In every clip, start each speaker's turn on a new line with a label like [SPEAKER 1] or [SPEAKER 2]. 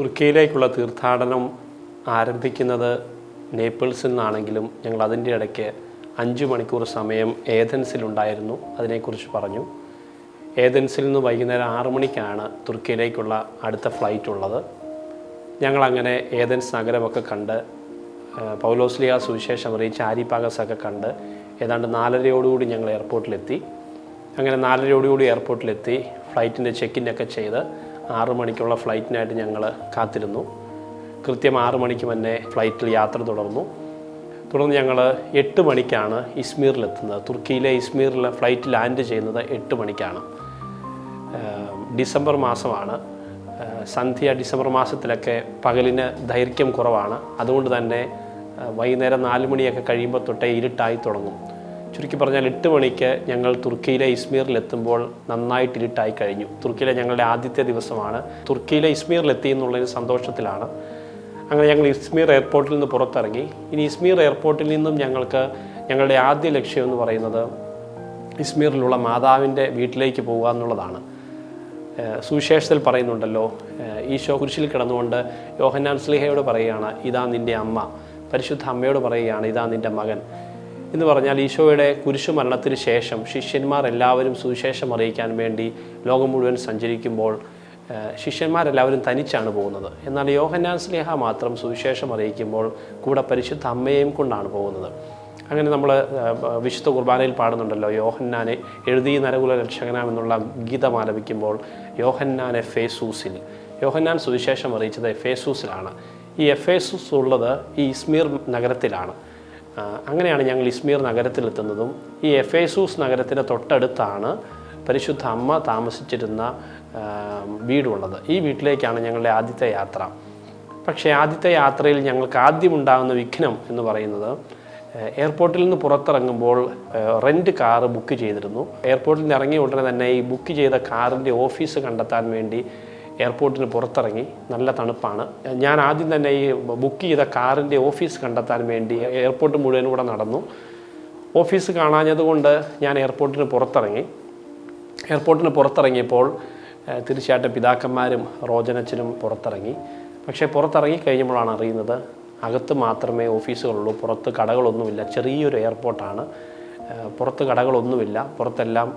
[SPEAKER 1] തുർക്കിയിലേക്കുള്ള തീർത്ഥാടനം ആരംഭിക്കുന്നത് നേപ്പിൾസിൽ നിന്നാണെങ്കിലും ഞങ്ങൾ അതിൻ്റെ ഇടയ്ക്ക് 5 മണിക്കൂർ സമയം ഏഥൻസിലുണ്ടായിരുന്നു. അതിനെക്കുറിച്ച് പറഞ്ഞു. ഏഥൻസിൽ നിന്ന് വൈകുന്നേരം 6 മണിക്കാണ് തുർക്കിയിലേക്കുള്ള അടുത്ത ഫ്ലൈറ്റ് ഉള്ളത്. ഞങ്ങളങ്ങനെ ഏഥൻസ് നഗരമൊക്കെ കണ്ട് പൗലോസ്ലിഹ സുവിശേഷം അറിയിച്ച ആരിപ്പാഗസൊക്കെ കണ്ട് ഏതാണ്ട് 4:30 ഞങ്ങൾ എയർപോർട്ടിലെത്തി. അങ്ങനെ 4:30 എയർപോർട്ടിലെത്തി ഫ്ലൈറ്റിൻ്റെ ചെക്കിനൊക്കെ ചെയ്ത് 6 മണിക്കുള്ള ഫ്ലൈറ്റിനായിട്ട് ഞങ്ങൾ കാത്തിരുന്നു. കൃത്യം 6 മണിക്ക് തന്നെ ഫ്ലൈറ്റിൽ യാത്ര തുടർന്നു. ഞങ്ങൾ 8 മണിക്കാണ് ഇസ്മീറിലെത്തുന്നത്. തുർക്കിയിലെ ഇസ്മീറിൽ ഫ്ലൈറ്റ് ലാൻഡ് ചെയ്യുന്നത് 8 മണിക്കാണ്. ഡിസംബർ മാസമാണ്. ഡിസംബർ മാസത്തിലൊക്കെ പകലിന് ദൈർഘ്യം കുറവാണ്. അതുകൊണ്ട് തന്നെ വൈകുന്നേരം 4 മണിയൊക്കെ കഴിയുമ്പോൾ തൊട്ടേ ഇരുട്ടായി തുടങ്ങും. ചുരുക്കി പറഞ്ഞാൽ 8 മണിക്ക് ഞങ്ങൾ തുർക്കിയിലെ ഇസ്മീറിലെത്തുമ്പോൾ നന്നായിട്ട് ഇരുട്ടായി കഴിഞ്ഞു. തുർക്കിയിലെ ഞങ്ങളുടെ ആദ്യത്തെ ദിവസമാണ്. തുർക്കിയിലെ ഇസ്മീറിലെത്തി എന്നുള്ളൊരു സന്തോഷത്തിലാണ്. അങ്ങനെ ഞങ്ങൾ ഇസ്മീർ എയർപോർട്ടിൽ നിന്ന് പുറത്തിറങ്ങി. ഇനി ഇസ്മീർ എയർപോർട്ടിൽ നിന്നും ഞങ്ങളുടെ ആദ്യ ലക്ഷ്യം എന്ന് പറയുന്നത് ഇസ്മീറിലുള്ള മാതാവിൻ്റെ വീട്ടിലേക്ക് പോകുക എന്നുള്ളതാണ്. സുവിശേഷത്തിൽ പറയുന്നുണ്ടല്ലോ, ഈശോ കുരിശിൽ കിടന്നുകൊണ്ട് യോഹന്നാൻ സ്ലീഹയോട് പറയുകയാണ്, ഇതാ നിൻ്റെ അമ്മ. പരിശുദ്ധ അമ്മയോട് പറയുകയാണ്, ഇതാ നിൻ്റെ മകൻ എന്ന് പറഞ്ഞാൽ ഈശോയുടെ കുരിശു മരണത്തിന് ശേഷം ശിഷ്യന്മാർ എല്ലാവരും സുവിശേഷം അറിയിക്കാൻ വേണ്ടി ലോകം മുഴുവൻ സഞ്ചരിക്കുമ്പോൾ ശിഷ്യന്മാരെല്ലാവരും തനിച്ചാണ് പോകുന്നത്. എന്നാൽ യോഹന്നാൻ സ്ലീഹ മാത്രം സുവിശേഷം അറിയിക്കുമ്പോൾ കൂടെ പരിശുദ്ധ അമ്മയെയും കൊണ്ടാണ് പോകുന്നത്. അങ്ങനെ നമ്മൾ വിശുദ്ധ കുർബാനയിൽ പാടുന്നുണ്ടല്ലോ, യോഹന്നാനെ എഴുതി നരകുല രക്ഷകനാമെന്നുള്ള ഗീതം ആലപിക്കുമ്പോൾ യോഹന്നാൻ എഫേസൂസിൽ, യോഹന്നാൻ സുവിശേഷം അറിയിച്ചത് എഫേസൂസിലാണ്. ഈ എഫേസൂസ് ഉള്ളത് ഈ ഇസ്മീർ നഗരത്തിലാണ്. അങ്ങനെയാണ് ഞങ്ങൾ ഇസ്മീർ നഗരത്തിലെത്തുന്നതും. ഈ എഫേസൂസ് നഗരത്തിൻ്റെ തൊട്ടടുത്താണ് പരിശുദ്ധ അമ്മ താമസിച്ചിരുന്ന വീടുള്ളത്. ഈ വീട്ടിലേക്കാണ് ഞങ്ങളുടെ ആദ്യത്തെ യാത്ര. പക്ഷേ ആദ്യത്തെ യാത്രയിൽ ഞങ്ങൾക്ക് ആദ്യമുണ്ടാകുന്ന വിഘ്നം എന്ന് പറയുന്നത്, എയർപോർട്ടിൽ നിന്ന് പുറത്തിറങ്ങുമ്പോൾ റെൻ്റ് കാറ് ബുക്ക് ചെയ്തിരുന്നു. എയർപോർട്ടിൽ നിന്ന് ഇറങ്ങിയ ഉടനെ തന്നെ ഈ ബുക്ക് ചെയ്ത കാറിൻ്റെ ഓഫീസ് കണ്ടെത്താൻ വേണ്ടി എയർപോർട്ടിന് പുറത്തിറങ്ങി. നല്ല തണുപ്പാണ്. ഞാൻ ആദ്യം തന്നെ ഈ ബുക്ക് ചെയ്ത കാറിൻ്റെ ഓഫീസ് കണ്ടെത്താൻ വേണ്ടി എയർപോർട്ട് മുഴുവൻ കൂടെ നടന്നു. ഓഫീസ് കാണാഞ്ഞതുകൊണ്ട് ഞാൻ എയർപോർട്ടിന് പുറത്തിറങ്ങിയപ്പോൾ തീർച്ചയായിട്ടും പിതാക്കന്മാരും റോജനച്ചനും പുറത്തിറങ്ങി. പക്ഷേ പുറത്തിറങ്ങി കഴിഞ്ഞപ്പോഴാണ് അറിയുന്നത് അകത്ത് മാത്രമേ ഓഫീസുകളുള്ളൂ, പുറത്ത് കടകളൊന്നുമില്ല. ചെറിയൊരു എയർപോർട്ടാണ്, പുറത്ത് കടകളൊന്നുമില്ല. പുറത്തെല്ലാം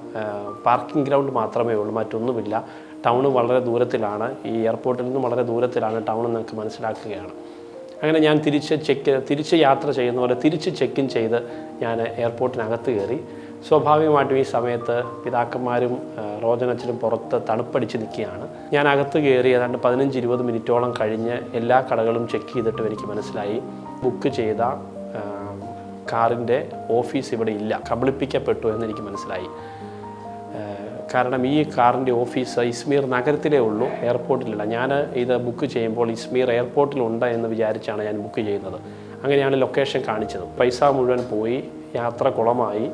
[SPEAKER 1] പാർക്കിംഗ് ഗ്രൗണ്ട് മാത്രമേ ഉള്ളൂ, മറ്റൊന്നുമില്ല. ടൗണ് വളരെ ദൂരത്തിലാണ്. ഈ എയർപോർട്ടിൽ നിന്നും വളരെ ദൂരത്തിലാണ് ടൗൺ എന്നൊക്കെ മനസ്സിലാക്കുകയാണ്. അങ്ങനെ ഞാൻ തിരിച്ച് യാത്ര ചെയ്യുന്ന പോലെ തിരിച്ച് ചെക്ക് ഇൻ ചെയ്ത് ഞാൻ എയർപോർട്ടിനകത്ത് കയറി. സ്വാഭാവികമായിട്ടും ഈ സമയത്ത് പിതാക്കന്മാരും റോജനച്ചനും പുറത്ത് തണുപ്പടിച്ച് നിൽക്കുകയാണ്. ഞാൻ അകത്ത് കയറി ഏതാണ്ട് 15-20 മിനിറ്റോളം കഴിഞ്ഞ് എല്ലാ കടകളും ചെക്ക് ചെയ്തിട്ട് എനിക്ക് മനസ്സിലായി ബുക്ക് ചെയ്ത കാറിൻ്റെ ഓഫീസ് ഇവിടെ ഇല്ല, കബളിപ്പിക്കപ്പെട്ടു എന്നെനിക്ക് മനസ്സിലായി. കാരണം ഈ കാറിൻ്റെ ഓഫീസ് ഇസ്മീർ നഗരത്തിലേ ഉള്ളൂ, എയർപോർട്ടിലില്ല. ഞാൻ ഇത് ബുക്ക് ചെയ്യുമ്പോൾ ഇസ്മീർ എയർപോർട്ടിലുണ്ട് എന്ന് വിചാരിച്ചാണ് ഞാൻ ബുക്ക് ചെയ്യുന്നത്. അങ്ങനെയാണ് ലൊക്കേഷൻ കാണിച്ചത്. പൈസ മുഴുവൻ പോയി, യാത്ര കുളമായി.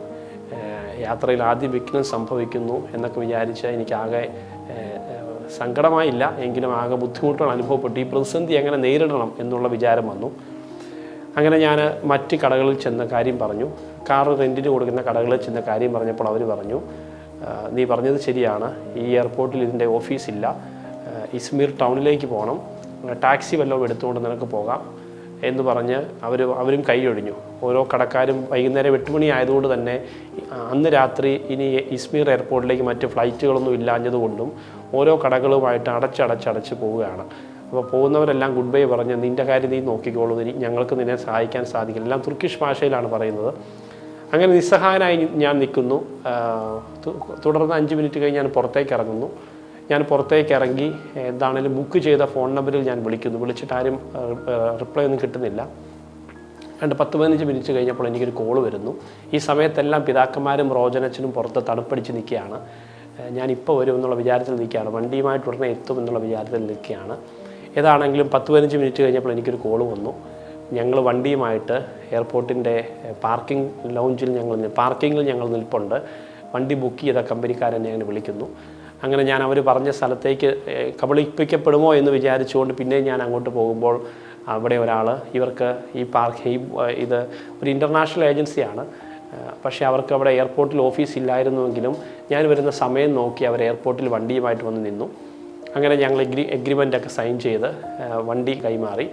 [SPEAKER 1] യാത്രയിൽ ആദ്യം വിഘ്നം സംഭവിക്കുന്നു എന്നൊക്കെ വിചാരിച്ച് എനിക്കാകെ സങ്കടമായില്ല, എങ്കിലും ആകെ ബുദ്ധിമുട്ടുകൾ അനുഭവപ്പെട്ടു. ഈ പ്രതിസന്ധി എങ്ങനെ നേരിടണം എന്നുള്ള വിചാരം വന്നു. അങ്ങനെ ഞാൻ മറ്റ് കടകളിൽ ചെന്ന കാര്യം പറഞ്ഞു. കാർ റെൻറ്റിന് കൊടുക്കുന്ന കടകളിൽ ചെന്ന കാര്യം പറഞ്ഞപ്പോൾ അവർ പറഞ്ഞു, നീ പറഞ്ഞത് ശരിയാണ്, ഈ എയർപോർട്ടിൽ ഇതിൻ്റെ ഓഫീസില്ല, ഇസ്മീർ ടൗണിലേക്ക് പോകണം, ടാക്സി വല്ലതും എടുത്തുകൊണ്ട് നിനക്ക് പോകാം എന്ന് പറഞ്ഞ് അവരും കൈയൊഴിഞ്ഞു. ഓരോ കടക്കാരും വൈകുന്നേരം 8 മണി ആയതുകൊണ്ട് തന്നെ അന്ന് രാത്രി ഇനി ഇസ്മീർ എയർപോർട്ടിലേക്ക് മറ്റ് ഫ്ലൈറ്റുകളൊന്നും ഇല്ലാഞ്ഞതുകൊണ്ടും ഓരോ കടകളുമായിട്ട് അടച്ച് പോവുകയാണ്. അപ്പോൾ പോകുന്നവരെല്ലാം ഗുഡ് ബൈ പറഞ്ഞ്, നിൻ്റെ കാര്യം നീ നോക്കിക്കോളൂ, ഞങ്ങൾക്ക് നിന്നെ സഹായിക്കാൻ സാധിക്കില്ല. എല്ലാം തുർക്കിഷ് ഭാഷയിലാണ് പറയുന്നത്. അങ്ങനെ നിസ്സഹായനായി ഞാൻ നിൽക്കുന്നു. തുടർന്ന് 5 മിനിറ്റ് കഴിഞ്ഞ് ഞാൻ പുറത്തേക്ക് ഇറങ്ങുന്നു. ഞാൻ പുറത്തേക്ക് ഇറങ്ങി എന്താണെങ്കിലും ബുക്ക് ചെയ്ത ഫോൺ നമ്പറിൽ ഞാൻ വിളിക്കുന്നു. വിളിച്ചിട്ട് ആരും റിപ്ലൈ ഒന്നും കിട്ടുന്നില്ല. 10-15 മിനിറ്റ് കഴിഞ്ഞപ്പോൾ എനിക്കൊരു കോള് വരുന്നു. ഈ സമയത്തെല്ലാം പിതാക്കന്മാരും റോജനച്ചനും പുറത്ത് തണുപ്പടിച്ച് നിൽക്കുകയാണ്. ഞാനിപ്പോൾ വരും എന്നുള്ള വിചാരത്തിൽ നിൽക്കുകയാണ്. വണ്ടിയുമായിട്ട് ഉടനെ എത്തും എന്നുള്ള വിചാരത്തിൽ നിൽക്കുകയാണ്. ഏതാണെങ്കിലും 10-15 മിനിറ്റ് കഴിഞ്ഞപ്പോൾ എനിക്കൊരു കോള് വന്നു. ഞങ്ങൾ വണ്ടിയുമായിട്ട് എയർപോർട്ടിൻ്റെ പാർക്കിങ്ങിൽ ഞങ്ങൾ നിൽപ്പുണ്ട്. വണ്ടി ബുക്ക് ചെയ്ത കമ്പനിക്കാരൻ ഞങ്ങൾ വിളിക്കുന്നു. അങ്ങനെ ഞാൻ അവർ പറഞ്ഞ സ്ഥലത്തേക്ക് കബളിപ്പിക്കപ്പെടുമോ എന്ന് വിചാരിച്ചുകൊണ്ട് പിന്നെ ഞാൻ അങ്ങോട്ട് പോകുമ്പോൾ അവിടെ ഒരാൾ, ഇവർക്ക് ഇത് ഒരു ഇൻ്റർനാഷണൽ ഏജൻസിയാണ്, പക്ഷേ അവർക്ക് അവിടെ എയർപോർട്ടിൽ ഓഫീസ് ഇല്ലായിരുന്നുവെങ്കിലും ഞാൻ വരുന്ന സമയം നോക്കി അവർ എയർപോർട്ടിൽ വണ്ടിയുമായിട്ട് വന്ന് നിന്നു. അങ്ങനെ ഞങ്ങൾ എഗ്രിമെൻ്റൊക്കെ സൈൻ ചെയ്ത് വണ്ടി കൈമാറി.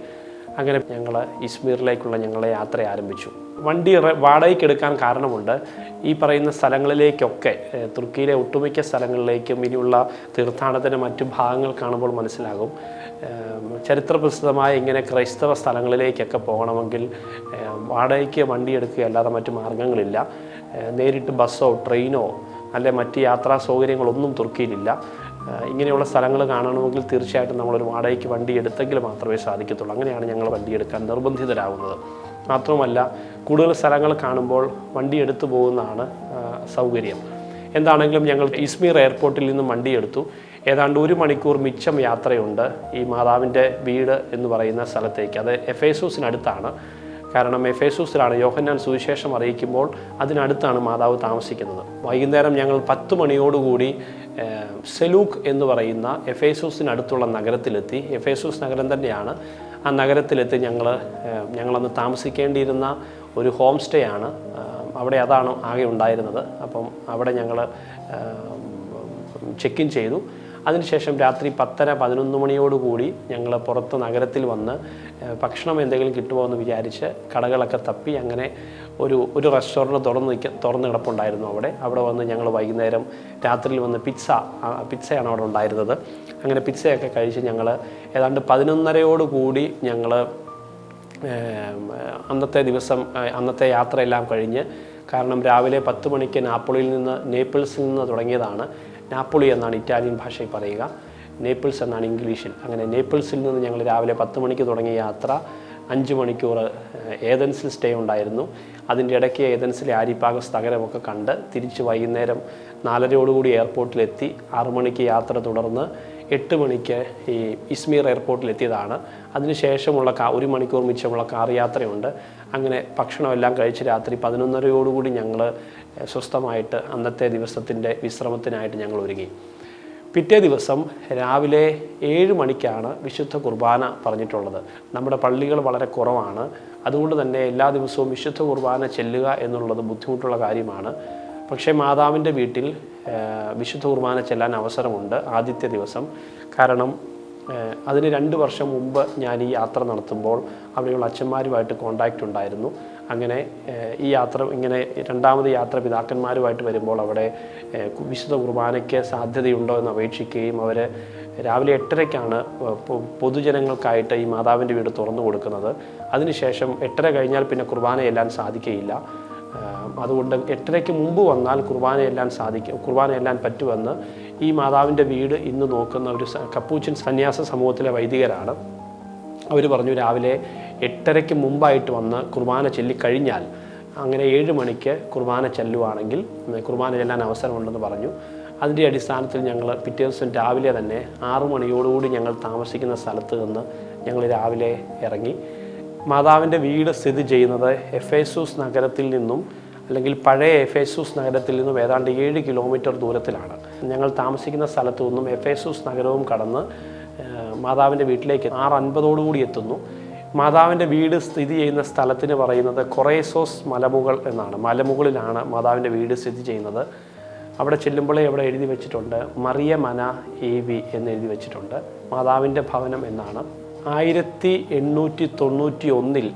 [SPEAKER 1] അങ്ങനെ ഞങ്ങൾ ഇസ്മീറിലേക്കുള്ള ഞങ്ങളുടെ യാത്ര ആരംഭിച്ചു. വണ്ടി വാടകയ്ക്ക് എടുക്കാൻ കാരണമുണ്ട്. ഈ പറയുന്ന സ്ഥലങ്ങളിലേക്കൊക്കെ, തുർക്കിയിലെ ഒട്ടുമിക്ക സ്ഥലങ്ങളിലേക്കും ഇനിയുള്ള തീർത്ഥാടനത്തിൻ്റെ മറ്റു ഭാഗങ്ങൾ കാണുമ്പോൾ മനസ്സിലാകും, ചരിത്രപ്രസിദ്ധമായ ഇങ്ങനെ ക്രൈസ്തവ സ്ഥലങ്ങളിലേക്കൊക്കെ പോകണമെങ്കിൽ വാടകയ്ക്ക് വണ്ടി എടുക്കുക അല്ലാതെ മറ്റു മാർഗങ്ങളില്ല. നേരിട്ട് ബസ്സോ ട്രെയിനോ അല്ലെ മറ്റ് യാത്രാ സൗകര്യങ്ങളൊന്നും തുർക്കിയിലില്ല. ഇങ്ങനെയുള്ള സ്ഥലങ്ങൾ കാണണമെങ്കിൽ തീർച്ചയായിട്ടും നമ്മളൊരു വാടകയ്ക്ക് വണ്ടി എടുത്തെങ്കിൽ മാത്രമേ സാധിക്കത്തുള്ളൂ. അങ്ങനെയാണ് ഞങ്ങൾ വണ്ടി എടുക്കാൻ നിർബന്ധിതരാകുന്നത്. മാത്രമല്ല, കൂടുതൽ സ്ഥലങ്ങൾ കാണുമ്പോൾ വണ്ടി എടുത്തു പോകുന്നതാണ് സൗകര്യം. എന്താണെങ്കിലും ഞങ്ങൾ ഇസ്മീർ എയർപോർട്ടിൽ നിന്നും വണ്ടി എടുത്തു. ഏതാണ്ട് 1 മണിക്കൂർ മിച്ചം യാത്രയുണ്ട് ഈ മാതാവിൻ്റെ വീട് എന്ന് പറയുന്ന സ്ഥലത്തേക്ക്. അത് എഫേസൂസിനടുത്താണ്. കാരണം എഫേസൂസിലാണ് യോഹന്നാൻ സുവിശേഷം അറിയിക്കുമ്പോൾ അതിനടുത്താണ് മാതാവ് താമസിക്കുന്നത്. വൈകുന്നേരം ഞങ്ങൾ 10 മണിയോടുകൂടി സെലൂക്ക് എന്ന് പറയുന്ന എഫേസൂസിനടുത്തുള്ള നഗരത്തിലെത്തി. എഫേസൂസ് നഗരം തന്നെയാണ്. ആ നഗരത്തിലെത്തി ഞങ്ങളന്ന് താമസിക്കേണ്ടിയിരുന്ന ഒരു ഹോം സ്റ്റേ ആണ് അവിടെ. അതാണ് ആകെ ഉണ്ടായിരുന്നത്. അപ്പം അവിടെ ഞങ്ങൾ ചെക്ക് ഇൻ ചെയ്തു. അതിനുശേഷം രാത്രി 10-11 മണിയോടുകൂടി ഞങ്ങൾ പുറത്ത് നഗരത്തിൽ വന്ന് ഭക്ഷണം എന്തെങ്കിലും കിട്ടുമോ എന്ന് വിചാരിച്ച് കടകളൊക്കെ തപ്പി അങ്ങനെ ഒരു റെസ്റ്റോറൻറ്റ് തുറന്ന് കിടപ്പുണ്ടായിരുന്നു അവിടെ വന്ന് ഞങ്ങൾ വൈകുന്നേരം രാത്രിയിൽ വന്ന് പിസ്സയാണ് അവിടെ ഉണ്ടായിരുന്നത്. അങ്ങനെ പിസ്സയൊക്കെ കഴിച്ച് ഞങ്ങൾ ഏതാണ്ട് 11:30 ഞങ്ങൾ അന്നത്തെ യാത്രയെല്ലാം കഴിഞ്ഞ്, കാരണം രാവിലെ 10 മണിക്ക് നേപ്പിൾസിൽ നിന്ന് തുടങ്ങിയതാണ്. നാപ്പോളി എന്നാണ് ഇറ്റാലിയൻ ഭാഷയിൽ പറയുക, നേപ്പിൾസ് എന്നാണ് ഇംഗ്ലീഷിൽ. അങ്ങനെ നേപ്പിൾസിൽ നിന്ന് ഞങ്ങൾ രാവിലെ 10 മണിക്ക് തുടങ്ങിയ യാത്ര 5 മണിക്കൂർ ഏതൻസിൽ സ്റ്റേ ഉണ്ടായിരുന്നു. അതിൻ്റെ ഇടയ്ക്ക് ഏതൻസിലെ ആരിപ്പാഗസ് നഗരമൊക്കെ കണ്ട് തിരിച്ച് വൈകുന്നേരം 4:30 എയർപോർട്ടിലെത്തി. 6 മണിക്ക് യാത്ര തുടർന്ന് 8 മണിക്ക് ഈ ഇസ്മീർ എയർപോർട്ടിലെത്തിയതാണ്. അതിനുശേഷമുള്ള 1 മണിക്കൂർ മിച്ചമുള്ള കാർ യാത്രയുണ്ട്. അങ്ങനെ ഭക്ഷണമെല്ലാം കഴിച്ച് രാത്രി 11:30 ഞങ്ങൾ സ്വസ്ഥമായിട്ട് അന്നത്തെ ദിവസത്തിൻ്റെ വിശ്രമത്തിനായിട്ട് ഞങ്ങൾ ഒരുങ്ങി. പിറ്റേ ദിവസം രാവിലെ 7 മണിക്കാണ് വിശുദ്ധ കുർബാന പറഞ്ഞിട്ടുള്ളത്. നമ്മുടെ പള്ളികൾ വളരെ കുറവാണ്. അതുകൊണ്ട് തന്നെ എല്ലാ ദിവസവും വിശുദ്ധ കുർബാന ചെല്ലുക എന്നുള്ളത് ബുദ്ധിമുട്ടുള്ള കാര്യമാണ്. പക്ഷേ മാതാവിൻ്റെ വീട്ടിൽ വിശുദ്ധ കുർബാന ചെല്ലാൻ അവസരമുണ്ട് ആദ്യത്തെ ദിവസം. കാരണം അതിന് 2 വർഷം മുമ്പ് ഞാൻ ഈ യാത്ര നടത്തുമ്പോൾ അവിടെയുള്ള അച്ഛന്മാരുമായിട്ട് കോണ്ടാക്റ്റ് ഉണ്ടായിരുന്നു. അങ്ങനെ ഈ യാത്ര ഇങ്ങനെ രണ്ടാമത് യാത്ര പിതാക്കന്മാരുമായിട്ട് വരുമ്പോൾ അവിടെ വിശുദ്ധ കുർബാനയ്ക്ക് സാധ്യതയുണ്ടോ എന്ന് അപേക്ഷിക്കുകയും അവർ രാവിലെ 8:30 പൊതുജനങ്ങൾക്കായിട്ട് ഈ മാതാവിൻ്റെ വീട് തുറന്നു കൊടുക്കുന്നത്. അതിനുശേഷം 8:30 കഴിഞ്ഞാൽ പിന്നെ കുർബാന ചെല്ലാൻ സാധിക്കുകയില്ല. അതുകൊണ്ട് 8:30 മുമ്പ് വന്നാൽ കുർബാന ചെല്ലാൻ പറ്റുമെന്ന് ഈ മാതാവിൻ്റെ വീട് ഇന്ന് നോക്കുന്ന ഒരു കപ്പൂച്ചിൻ സന്യാസ സമൂഹത്തിലെ വൈദികരാണ്. അവർ പറഞ്ഞു, രാവിലെ 8:30 മുമ്പായിട്ട് വന്ന് കുർബാന ചൊല്ലിക്കഴിഞ്ഞാൽ അങ്ങനെ 7 മണിക്ക് കുർബാന ചെല്ലുവാണെങ്കിൽ കുർബാന ചെല്ലാൻ അവസരമുണ്ടെന്ന് പറഞ്ഞു. അതിൻ്റെ അടിസ്ഥാനത്തിൽ ഞങ്ങൾ പിറ്റേ ദിവസം രാവിലെ തന്നെ 6 മണിയോടുകൂടി ഞങ്ങൾ താമസിക്കുന്ന സ്ഥലത്ത് നിന്ന് ഞങ്ങൾ രാവിലെ ഇറങ്ങി. മാതാവിൻ്റെ വീട് സ്ഥിതി ചെയ്യുന്നത് എഫേസൂസ് നഗരത്തിൽ നിന്നും, അല്ലെങ്കിൽ പഴയ എഫേസൂസ് നഗരത്തിൽ നിന്നും ഏതാണ്ട് 7 കിലോമീറ്റർ ദൂരത്തിലാണ്. ഞങ്ങൾ താമസിക്കുന്ന സ്ഥലത്തു നിന്നും എഫേസൂസ് നഗരവും കടന്ന് മാതാവിൻ്റെ വീട്ടിലേക്ക് 6:50 എത്തുന്നു. മാതാവിൻ്റെ വീട് സ്ഥിതി ചെയ്യുന്ന സ്ഥലത്തിന് പറയുന്നത് കൊറേസോസ് മലമുകൾ എന്നാണ്. മലമുകളിലാണ് മാതാവിൻ്റെ വീട് സ്ഥിതി ചെയ്യുന്നത്. അവിടെ ചെല്ലുമ്പോഴേ അവിടെ എഴുതി വെച്ചിട്ടുണ്ട് മറിയ മന AV എന്ന് എഴുതി വെച്ചിട്ടുണ്ട്. മാതാവിൻ്റെ ഭവനം എന്നാണ്. 1891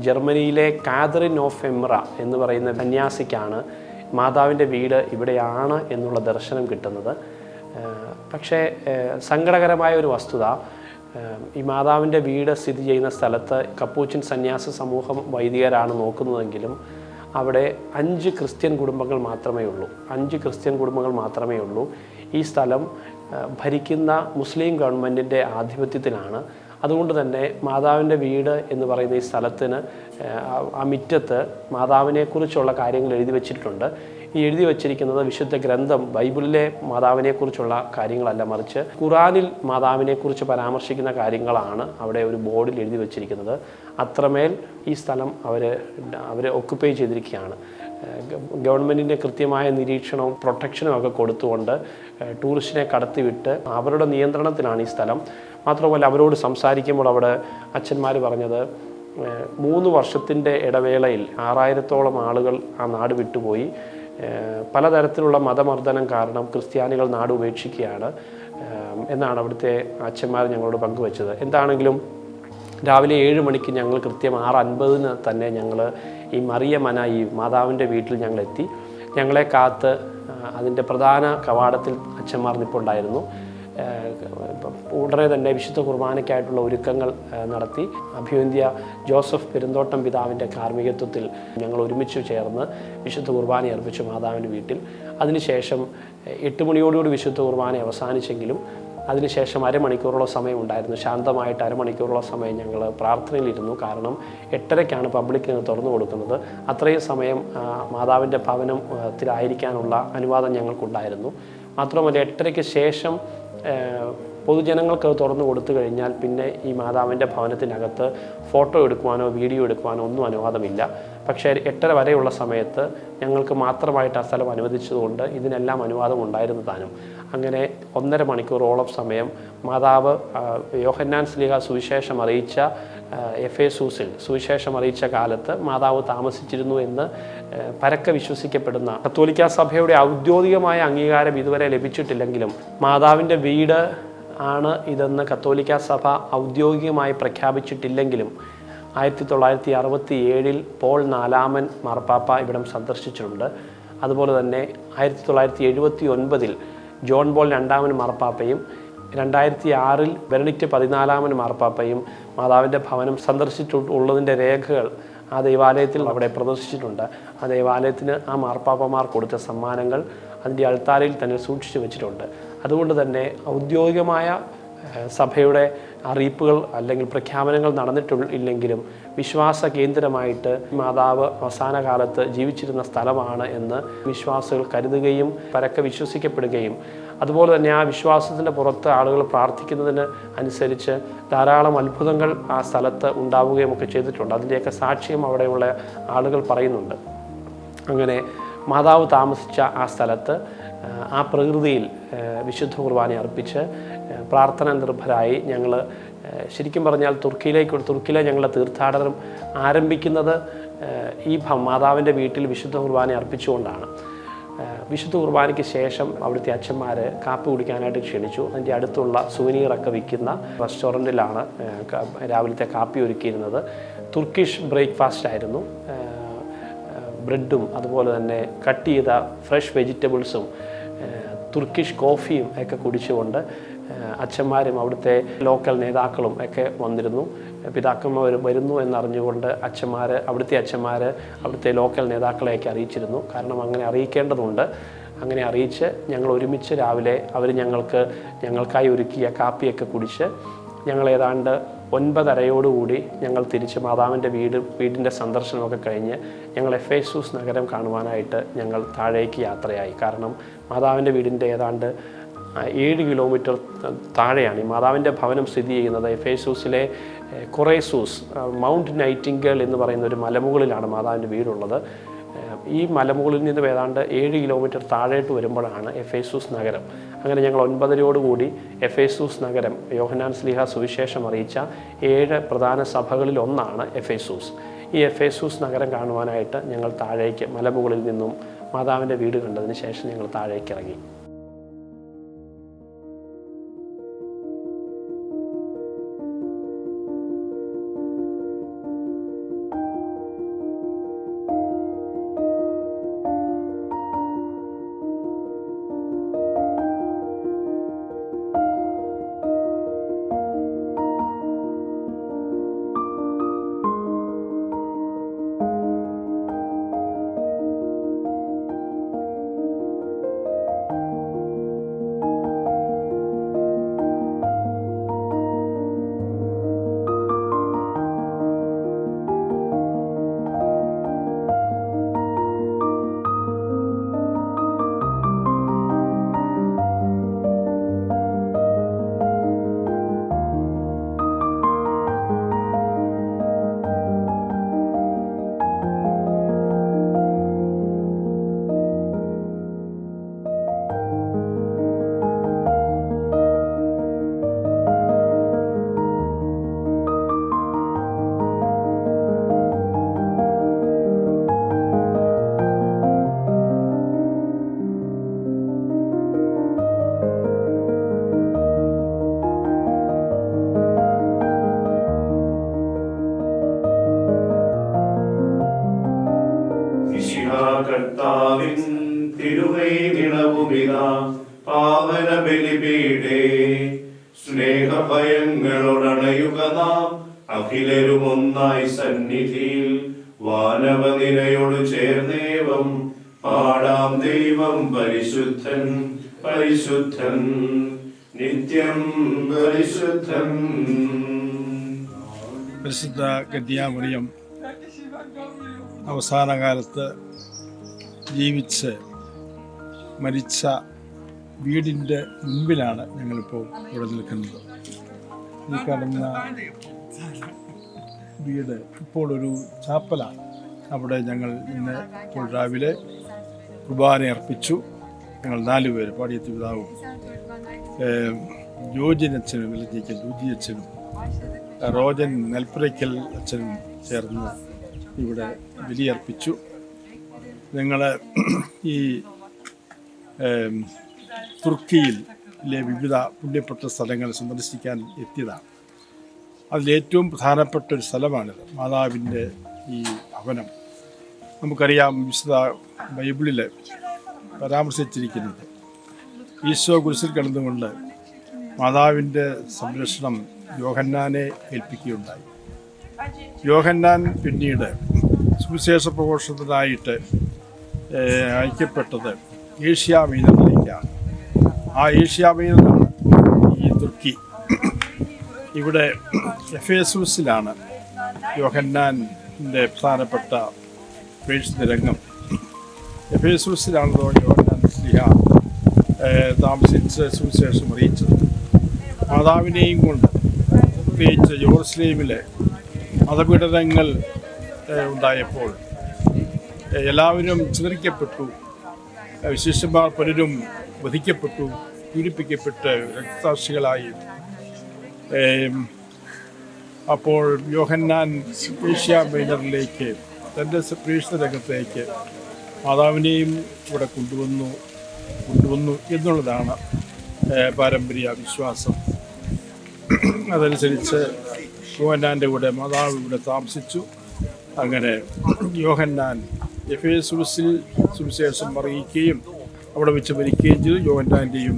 [SPEAKER 1] ജർമ്മനിയിലെ കാതറിൻ ഓഫ് എമ്ര എന്ന് പറയുന്ന സന്യാസിക്കാണ് മാതാവിൻ്റെ വീട് ഇവിടെയാണ് എന്നുള്ള ദർശനം കിട്ടുന്നത്. പക്ഷേ സങ്കടകരമായ ഒരു വസ്തുത, ഈ മാതാവിൻ്റെ വീട് സ്ഥിതി ചെയ്യുന്ന സ്ഥലത്ത് കപ്പൂച്ചിൻ സന്യാസ സമൂഹം വൈദികരാണ് നോക്കുന്നതെങ്കിലും അവിടെ 5 ക്രിസ്ത്യൻ കുടുംബങ്ങൾ മാത്രമേ ഉള്ളൂ. ഈ സ്ഥലം ഭരിക്കുന്ന മുസ്ലിം ഗവൺമെൻറ്റിൻ്റെ ആധിപത്യത്തിലാണ്. അതുകൊണ്ട് തന്നെ മാതാവിൻ്റെ വീട് എന്ന് പറയുന്ന ഈ സ്ഥലത്തിന് ആ മുറ്റത്ത് മാതാവിനെക്കുറിച്ചുള്ള കാര്യങ്ങൾ എഴുതി വച്ചിട്ടുണ്ട്. ഈ എഴുതി വച്ചിരിക്കുന്നത് വിശുദ്ധ ഗ്രന്ഥം ബൈബിളിലെ മാതാവിനെക്കുറിച്ചുള്ള കാര്യങ്ങളല്ല, മറിച്ച് ഖുറാനിൽ മാതാവിനെക്കുറിച്ച് പരാമർശിക്കുന്ന കാര്യങ്ങളാണ് അവിടെ ഒരു ബോർഡിൽ എഴുതി വച്ചിരിക്കുന്നത്. അത്രമേൽ ഈ സ്ഥലം അവർ ഒക്കുപ്പൈ ചെയ്തിരിക്കുകയാണ്. ഗവൺമെൻറ്റിൻ്റെ കൃത്യമായ നിരീക്ഷണവും പ്രൊട്ടക്ഷനും ഒക്കെ കൊടുത്തുകൊണ്ട് ടൂറിസ്റ്റിനെ കടത്തിവിട്ട് അവരുടെ നിയന്ത്രണത്തിലാണ് ഈ സ്ഥലം. മാത്രമല്ല, അവരോട് സംസാരിക്കുമ്പോൾ അവിടെ അച്ഛന്മാർ പറഞ്ഞത് 3 വർഷത്തിൻ്റെ ഇടവേളയിൽ 6000-ഓളം ആളുകൾ ആ നാട് വിട്ടുപോയി. പലതരത്തിലുള്ള മതമർദ്ദനം കാരണം ക്രിസ്ത്യാനികൾ നാട് ഉപേക്ഷിക്കുകയാണ്. എന്നാണ് അവിടുത്തെ അച്ഛന്മാർ ഞങ്ങളോട് പങ്കുവച്ചത്. എന്താണെങ്കിലും രാവിലെ 7 മണിക്ക് ഞങ്ങൾ കൃത്യം 6:50 തന്നെ ഞങ്ങൾ ഈ മറിയ മന ഈ മാതാവിൻ്റെ വീട്ടിൽ ഞങ്ങളെത്തി. ഞങ്ങളെ കാത്ത് അതിൻ്റെ പ്രധാന കവാടത്തിൽ അച്ഛന്മാർ നിൽപ്പുണ്ടായിരുന്നു. ഉടനെ തന്നെ വിശുദ്ധ കുർബാനയ്ക്കായിട്ടുള്ള ഒരുക്കങ്ങൾ നടത്തി. അഭിവന്ദ്യ ജോസഫ് പെരുന്തോട്ടം പിതാവിൻ്റെ കാർമ്മികത്വത്തിൽ ഞങ്ങൾ ഒരുമിച്ച് ചേർന്ന് വിശുദ്ധ കുർബാന അർപ്പിച്ചു മാതാവിൻ്റെ വീട്ടിൽ. അതിനുശേഷം 8 മണിയോടുകൂടി വിശുദ്ധ കുർബാന അവസാനിച്ചെങ്കിലും അതിനുശേഷം അരമണിക്കൂറോളം സമയം ഉണ്ടായിരുന്നു. ശാന്തമായിട്ട് അരമണിക്കൂറോളം സമയം ഞങ്ങൾ പ്രാർത്ഥനയിലിരുന്നു. കാരണം 8:30ക്കാണ് പബ്ലിക്കിന് തുറന്നു കൊടുക്കുന്നത്. അത്രയും സമയം മാതാവിൻ്റെ ഭവനത്തിലായിരിക്കാനുള്ള അനുവാദം ഞങ്ങൾക്കുണ്ടായിരുന്നു. മാത്രമല്ല 8:30ക്ക് ശേഷം പൊതുജനങ്ങൾക്ക് തുറന്നു കൊടുത്തു കഴിഞ്ഞാൽ പിന്നെ ഈ മാതാവിൻ്റെ ഭവനത്തിനകത്ത് ഫോട്ടോ എടുക്കുവാനോ വീഡിയോ എടുക്കുവാനോ ഒന്നും അനുവാദമില്ല. പക്ഷേ 8:30 വരെയുള്ള സമയത്ത് ഞങ്ങൾക്ക് മാത്രമായിട്ട് ആ സ്ഥലം അനുവദിച്ചതുകൊണ്ട് ഇതിനെല്ലാം അനുവാദം ഉണ്ടായിരുന്നു താനും. അങ്ങനെ 1.5 മണിക്കൂറോളം സമയം മാതാവ് യോഹന്നാൻ ശ്ലീഹ സുവിശേഷം അറിയിച്ച എഫേസൂസിൽ സുവിശേഷം അറിയിച്ച കാലത്ത് മാതാവ് താമസിച്ചിരുന്നു എന്ന് പരക്കെ വിശ്വസിക്കപ്പെടുന്ന കത്തോലിക്കാ സഭയുടെ ഔദ്യോഗികമായ അംഗീകാരം ഇതുവരെ ലഭിച്ചിട്ടില്ലെങ്കിലും മാതാവിൻ്റെ വീട് ആണ് ഇതെന്ന് കത്തോലിക്കാ സഭ ഔദ്യോഗികമായി പ്രഖ്യാപിച്ചിട്ടില്ലെങ്കിലും 1967 പോൾ 4-ാമൻ മാർപ്പാപ്പ ഇവിടം സന്ദർശിച്ചിട്ടുണ്ട്. അതുപോലെ തന്നെ 1979 ജോൺ പോൾ 2-ാമൻ മാർപ്പാപ്പയും 2006 ബെനഡിക്റ്റ് 14-ാമൻ മാർപ്പാപ്പയും മാതാവിൻ്റെ ഭവനം സന്ദർശിച്ചിട്ടുള്ളതിൻ്റെ രേഖകൾ ആ ദൈവാലയത്തിൽ അവിടെ പ്രദർശിച്ചിട്ടുണ്ട്. ആ ദൈവാലയത്തിന് ആ മാർപ്പാപ്പമാർ കൊടുത്ത സമ്മാനങ്ങൾ അതിൻ്റെ അൾത്താരയിൽ തന്നെ സൂക്ഷിച്ചു വെച്ചിട്ടുണ്ട്. അതുകൊണ്ട് തന്നെ ഔദ്യോഗികമായ സഭയുടെ അറിയിപ്പുകൾ അല്ലെങ്കിൽ പ്രഖ്യാപനങ്ങൾ നടന്നിട്ടില്ലെങ്കിലും വിശ്വാസ കേന്ദ്രമായിട്ട് മാതാവ് അവസാന കാലത്ത് ജീവിച്ചിരുന്ന സ്ഥലമാണ് എന്ന് വിശ്വാസികൾ കരുതുകയും പരക്കെ വിശ്വസിക്കപ്പെടുകയും അതുപോലെ തന്നെ ആ വിശ്വാസത്തിൻ്റെ പുറത്ത് ആളുകൾ പ്രാർത്ഥിക്കുന്നതിന് അനുസരിച്ച് ധാരാളം അത്ഭുതങ്ങൾ ആ സ്ഥലത്ത് ഉണ്ടാവുകയും ഒക്കെ ചെയ്തിട്ടുണ്ട്. അതിൻ്റെയൊക്കെ സാക്ഷ്യം അവിടെയുള്ള ആളുകൾ പറയുന്നുണ്ട്. അങ്ങനെ മാതാവ് താമസിച്ച ആ സ്ഥലത്ത് ആ പ്രകൃതിയിൽ വിശുദ്ധ കുർബാന അർപ്പിച്ച് പ്രാർത്ഥന നിർഭരായി ഞങ്ങൾ ശരിക്കും പറഞ്ഞാൽ തുർക്കിയിലെ ഞങ്ങളുടെ തീർത്ഥാടനം ആരംഭിക്കുന്നത് ഈ മാതാവിൻ്റെ വീട്ടിൽ വിശുദ്ധ കുർബാന അർപ്പിച്ചുകൊണ്ടാണ്. വിശുദ്ധ കുർബാനയ്ക്ക് ശേഷം അവിടുത്തെ അച്ഛന്മാർ കാപ്പി കുടിക്കാനായിട്ട് ക്ഷണിച്ചു. അതിൻ്റെ അടുത്തുള്ള സുവനീറൊക്കെ വിൽക്കുന്ന റെസ്റ്റോറൻറ്റിലാണ് രാവിലത്തെ കാപ്പി ഒരുക്കിയിരുന്നത്. തുർക്കിഷ് ബ്രേക്ക്ഫാസ്റ്റ് ആയിരുന്നു. ബ്രെഡും അതുപോലെ തന്നെ കട്ട് ചെയ്ത ഫ്രഷ് വെജിറ്റബിൾസും തുർക്കിഷ് കോഫിയും ഒക്കെ കുടിച്ചുകൊണ്ട് അച്ഛന്മാരും അവിടുത്തെ ലോക്കൽ നേതാക്കളും ഒക്കെ വന്നിരുന്നു. പിതാക്കന്മാർ വരുന്നു എന്നറിഞ്ഞുകൊണ്ട് അവിടുത്തെ അച്ഛന്മാർ അവിടുത്തെ ലോക്കൽ നേതാക്കളെയൊക്കെ അറിയിച്ചിരുന്നു. കാരണം അങ്ങനെ അറിയിക്കേണ്ടതുണ്ട്. അങ്ങനെ അറിയിച്ച് ഞങ്ങൾ ഒരുമിച്ച് രാവിലെ അവർ ഞങ്ങൾക്കായി ഒരുക്കിയ കാപ്പിയൊക്കെ കുടിച്ച് ഞങ്ങൾ ഏതാണ്ട് 9:30 ഞങ്ങൾ തിരിച്ച് മാതാവിൻ്റെ വീടിൻ്റെ സന്ദർശനമൊക്കെ കഴിഞ്ഞ് ഞങ്ങൾ എഫേസൂസ് നഗരം കാണുവാനായിട്ട് ഞങ്ങൾ താഴേക്ക് യാത്രയായി. കാരണം മാതാവിൻ്റെ വീടിൻ്റെ ഏതാണ്ട് 7 കിലോമീറ്റർ താഴെയാണ് ഈ മാതാവിൻ്റെ ഭവനം സ്ഥിതി ചെയ്യുന്നത്. എഫേസൂസിലെ കൊറേസൂസ് മൗണ്ട് നൈറ്റിംഗേൽ എന്ന് പറയുന്ന ഒരു മലമുകളിലാണ് മാതാവിൻ്റെ വീടുള്ളത്. ഈ മലമുകളിൽ നിന്ന് ഏതാണ്ട് 7 കിലോമീറ്റർ താഴേട്ട് വരുമ്പോഴാണ് എഫേസൂസ് നഗരം. അങ്ങനെ ഞങ്ങൾ 9:30 എഫേസൂസ് നഗരം യോഹന്നാൻ ശ്ലീഹ സുവിശേഷം അറിയിച്ച 7 പ്രധാന സഭകളിൽ ഒന്നാണ് എഫേസൂസ്. ഈ എഫേസൂസ് നഗരം കാണുവാനായിട്ട് ഞങ്ങൾ താഴേക്ക് മലമുകളിൽ നിന്നും മാതാവിൻ്റെ വീട് കണ്ടതിന് ശേഷം ഞങ്ങൾ താഴേക്ക് ഇറങ്ങി.
[SPEAKER 2] കർത്താവിൻ തിരുവൈ നിണവുമിതാ പാവന ബലിപീഠേ. സ്നേഹഭയങ്ങളോടണയുക നാം അഖിലരും ഒന്നായി സന്നിധിയിൽ. വാനവനിരയോട് ചേർന്നേവം പാടാം ദൈവം പരിശുദ്ധൻ പരിശുദ്ധൻ നിത്യം പരിശുദ്ധൻ.
[SPEAKER 3] പരിശുദ്ധ കന്യാമറിയം അവസാന കാലത്ത് ജീവിച്ച് മരിച്ച വീടിൻ്റെ മുൻപിലാണ് ഞങ്ങളിപ്പോൾ ഇവിടെ നിൽക്കുന്നത്. ഈ കാണുന്ന വീട് ഇപ്പോൾ ഒരു ചാപ്പലാണ്. അവിടെ ഞങ്ങൾ ഇന്ന് ഇപ്പോൾ രാവിലെ കുർബാന അർപ്പിച്ചു. ഞങ്ങൾ 4 പേര്, പാടിയത്ത് പിതാവും ജോജിനച്ഛനും വിലജിക്കൽ ജോജി അച്ഛനും റോജൻ നെൽപ്പുരയ്ക്കൽ അച്ഛനും ചേർന്ന് ഇവിടെ ബലിയർപ്പിച്ചു. ഞങ്ങൾ ഈ തുർക്കിയിലെ വിവിധ പുണ്യപ്പെട്ട സ്ഥലങ്ങൾ സന്ദർശിക്കാൻ എത്തിയതാണ്. അതിലേറ്റവും പ്രധാനപ്പെട്ട ഒരു സ്ഥലമാണിത്, മാതാവിൻ്റെ ഈ ഭവനം. നമുക്കറിയാം, വിശുദ്ധ ബൈബിളിൽ പരാമർശിച്ചിരിക്കുന്നത് ഈശോ കുരിശിൽ കിടന്നുകൊണ്ട് മാതാവിൻ്റെ സംരക്ഷണം യോഹന്നാനെ ഏൽപ്പിക്കുകയുണ്ടായി. യോഹന്നാൻ പിന്നീട് സുവിശേഷ പ്രഘോഷണത്തിനായിട്ട് അയക്കപ്പെട്ടത് ഏഷ്യ മൈനറിലേക്കാണ്. ആ ഏഷ്യ മൈനറാണ് ഈ തുർക്കി. ഇവിടെ എഫേസൂസിലാണ് യോഹന്നാൻ്റെ പ്രധാനപ്പെട്ട പ്രേക്ഷിത രംഗം. എഫേസൂസിലാണല്ലോ യോഹന്നാൻ സ്ലീഹ താമസിച്ച് സുവിശേഷം അറിയിച്ചത്. മാതാവിനെയും കൊണ്ട് പ്രത്യേകിച്ച് യെരൂശലേമിലെ മതപീഡനങ്ങൾ ഉണ്ടായപ്പോൾ എല്ലാവരും ചിതറിക്കപ്പെട്ടു. വിശിഷ്യന്മാർ പലരും വധിക്കപ്പെട്ടു, പീഡിപ്പിക്കപ്പെട്ട് രക്തസാക്ഷികളായി. അപ്പോൾ യോഹന്നാൻ ഏഷ്യ മൈനറിലേക്ക് തൻ്റെ പ്രേക്ഷിത രംഗത്തേക്ക് മാതാവിനെയും ഇവിടെ കൊണ്ടുവന്നു എന്നുള്ളതാണ് പാരമ്പര്യ വിശ്വാസം. അതനുസരിച്ച് യോഹന്നാൻ്റെ കൂടെ മാതാവ് ഇവിടെ താമസിച്ചു. അങ്ങനെ യോഹന്നാൻ എഫേസൂസിൽ സുവിശേഷം അറിയിക്കുകയും അവിടെ വെച്ച് മരിക്കുകയും ചെയ്തു. യോഹന്നാൻ്റെയും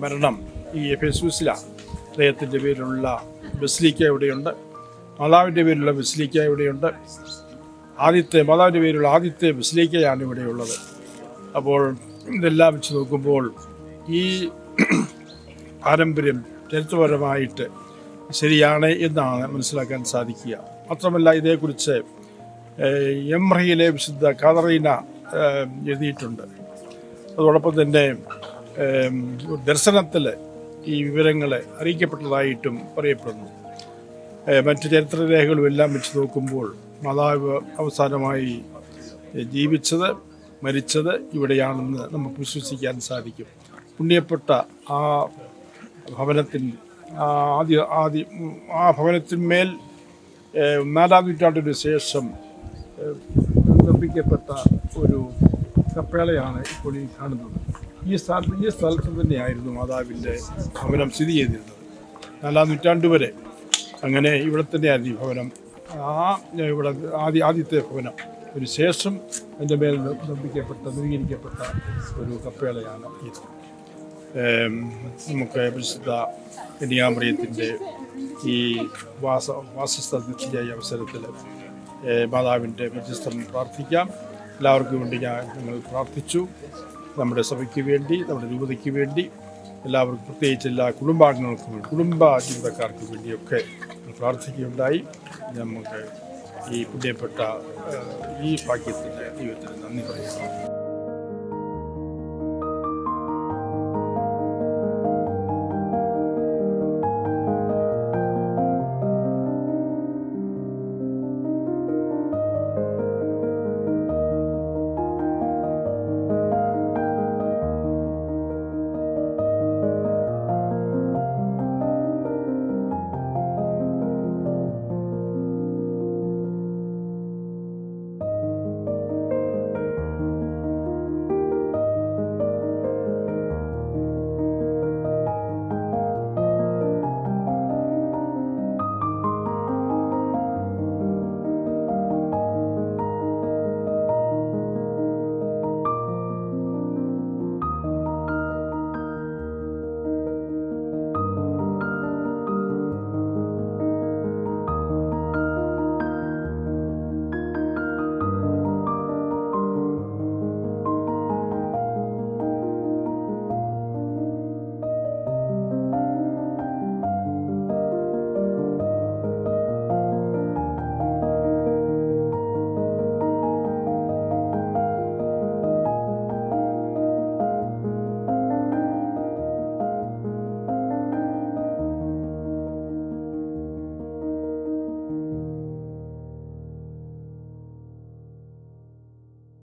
[SPEAKER 3] മരണം ഈ എഫേസൂസിലാണ്. അദ്ദേഹത്തിൻ്റെ പേരിലുള്ള ബസിലിക്ക ഇവിടെയുണ്ട്, മാതാവിൻ്റെ പേരിലുള്ള ബസിലിക്ക ഇവിടെയുണ്ട്. മാതാവിൻ്റെ പേരിലുള്ള ആദ്യത്തെ ബസിലിക്കയാണ് ഇവിടെയുള്ളത്. അപ്പോൾ ഇതെല്ലാം വെച്ച് നോക്കുമ്പോൾ ഈ പാരമ്പര്യം ചരിത്രപരമായിട്ട് ശരിയാണ് എന്നാണ് മനസ്സിലാക്കാൻ സാധിക്കുക. മാത്രമല്ല, ഇതേക്കുറിച്ച് എംറയിലെ വിശുദ്ധ കാതറീന എഴുതിയിട്ടുണ്ട്. അതോടൊപ്പം തന്നെ ദർശനത്തിൽ ഈ വിവരങ്ങൾ അറിയിക്കപ്പെട്ടതായിട്ടും പറയപ്പെടുന്നു. മറ്റു ചരിത്രരേഖകളും എല്ലാം വെച്ച് നോക്കുമ്പോൾ മാതാവ് അവസാനമായി ജീവിച്ചത് മരിച്ചത് ഇവിടെയാണെന്ന് നമുക്ക് വിശ്വസിക്കാൻ സാധിക്കും. പുണ്യപ്പെട്ട ആ ഭവനത്തിന്മേൽ 4-ാം നൂറ്റാണ്ടിന് ശേഷം നിർമ്മിക്കപ്പെട്ട ഒരു കപ്പേളയാണ് ഇപ്പോൾ ഈ കാണുന്നത്. ഈ സ്ഥലത്ത് തന്നെയായിരുന്നു മാതാവിൻ്റെ ഭവനം സ്ഥിതി ചെയ്തിരുന്നത് 4-ാം നൂറ്റാണ്ട് വരെ. അങ്ങനെ ഇവിടെ തന്നെയായിരുന്നു ഈ ഭവനം. ഇവിടെ ആദ്യത്തെ ഭവനം. ഒരു ശേഷം അതിൻ്റെ മേൽ നവീകരിക്കപ്പെട്ട ഒരു കപ്പേളയാണ് ഇത്. നമുക്ക് പരിശുദ്ധ കന്യാമറിയത്തിൻ്റെ ഈ വാസസ്ഥലത്തിൻ്റെ അവസരത്തിൽ മാതാവിൻ്റെ മധ്യസ്ഥം പ്രാർത്ഥിക്കാം. എല്ലാവർക്കും വേണ്ടി ഞങ്ങൾ പ്രാർത്ഥിച്ചു. നമ്മുടെ സഭയ്ക്ക് വേണ്ടി, നമ്മുടെ രൂപതയ്ക്ക് വേണ്ടി, എല്ലാവർക്കും, പ്രത്യേകിച്ച് എല്ലാ കുടുംബാംഗങ്ങൾക്കും വേണ്ടി, കുടുംബ ജീവിതക്കാർക്ക് വേണ്ടിയൊക്കെ പ്രാർത്ഥിക്കുകയുണ്ടായി. നമുക്ക് ഈ പുണ്യപ്പെട്ട ഈ ഭാഗ്യത്തിന് ദൈവത്തിന് നന്ദി പറയുന്നു.